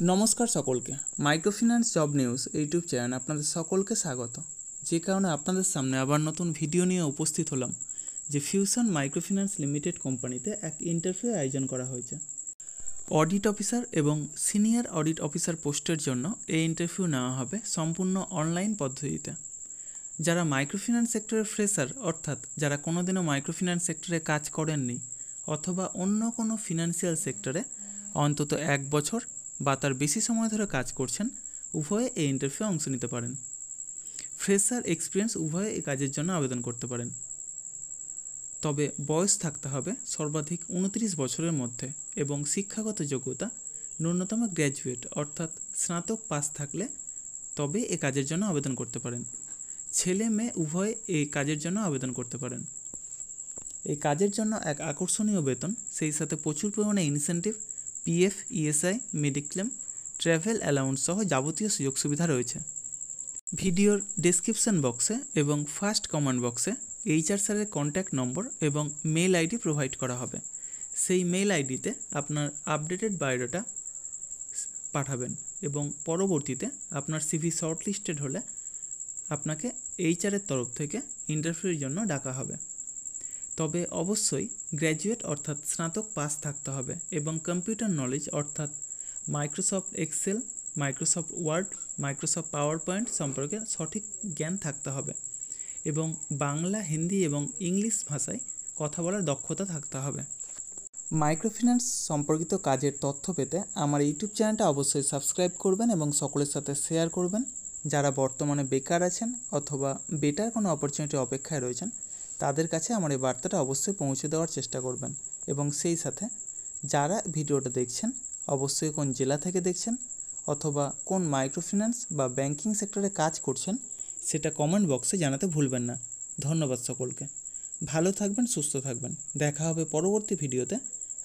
নমস্কার সকলকে, microfinance job news YouTube channel আপনাদের সকলকে স্বাগত। যে কারণে আপনাদের সামনে আবার নতুন ভিডিও নিয়ে উপস্থিত হলাম যে ফিউশন মাইক্রোফিন্যান্স লিমিটেড কোম্পানিতে এক ইন্টারভিউ আয়োজন করা হয়েছে। অডিট অফিসার এবং সিনিয়র অডিট অফিসার পোস্টের জন্য এই ইন্টারভিউ নেওয়া হবে সম্পূর্ণ অনলাইন পদ্ধতিতে। যারা মাইক্রোফিন্যান্স সেক্টরের ফ্রেশার, অর্থাৎ যারা কোনোদিনও মাইক্রোফিন্যান্স সেক্টরে কাজ করেননি অথবা অন্য কোনো ফিনান্সিয়াল সেক্টরে অন্তত 1 বছর বা তার বেশি সময় ধরে কাজ করছেন, উভয়ে এই ইন্টারভিউ অংশ নিতে পারেন। ফ্রেশার এক্সপিরিয়েন্স উভয়ে এই কাজের জন্য আবেদন করতে পারেন। তবে বয়স থাকতে হবে সর্বাধিক 29 বছরের মধ্যে এবং শিক্ষাগত যোগ্যতা ন্যূনতম গ্র্যাজুয়েট অর্থাৎ স্নাতক পাস থাকলে তবে এই কাজের জন্য আবেদন করতে পারেন। ছেলে মেয়ে উভয়ে এই কাজের জন্য আবেদন করতে পারেন। এই কাজের জন্য এক আকর্ষণীয় বেতন, সেই সাথে প্রচুর পরিমাণে incentive, PF, ESI, mediclaim, travel allowance সহ যাবতীয় সুযোগ সুবিধা রয়েছে। ভিডিওর ডেসক্রিপশন বক্সে এবং ফার্স্ট কমেন্ট বক্সে এইচআর স্যারের কন্ট্যাক্ট নম্বর এবং মেল আইডি প্রোভাইড করা হবে। সেই মেল আইডিতে আপনার আপডেটেড বায়োডাটা পাঠাবেন এবং পরবর্তীতে আপনার সিভি শর্টলিস্টেড হলে আপনাকে এইচআরের তরফ থেকে ইন্টারভিউর জন্য ডাকা হবে। তবে অবশ্যই গ্র্যাজুয়েট অর্থাৎ স্নাতক পাস থাকতে হবে এবং কম্পিউটার নলেজ অর্থাৎ Microsoft Excel, Microsoft Word, Microsoft PowerPoint সম্পর্কে সঠিক জ্ঞান থাকতে হবে এবং বাংলা, হিন্দি এবং ইংলিশ ভাষায় কথা বলার দক্ষতা থাকতে হবে। মাইক্রোফিন্যান্স সম্পর্কিত কাজের তথ্য পেতে আমার ইউটিউব চ্যানেলটা অবশ্যই সাবস্ক্রাইব করবেন এবং সকলের সাথে শেয়ার করবেন। যারা বর্তমানে বেকার আছেন অথবা বেটার কোনো অপরচুনিটি অপেক্ষায় রয়েছেন, তাদের কাছে আমার এই বার্তাটা অবশ্যই পৌঁছে দেওয়ার চেষ্টা করবেন। এবং সেই সাথে যারা ভিডিওটা দেখছেন, অবশ্যই কোন জেলা থেকে দেখছেন অথবা কোন মাইক্রোফিন্যান্স বা ব্যাংকিং সেক্টরে কাজ করছেন সেটা কমেন্ট বক্সে জানাতে ভুলবেন না। ধন্যবাদ সকলকে। ভালো থাকবেন, সুস্থ থাকবেন। দেখা হবে পরবর্তী ভিডিওতে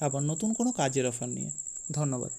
আবার নতুন কোনো কাজের অফার নিয়ে। ধন্যবাদ।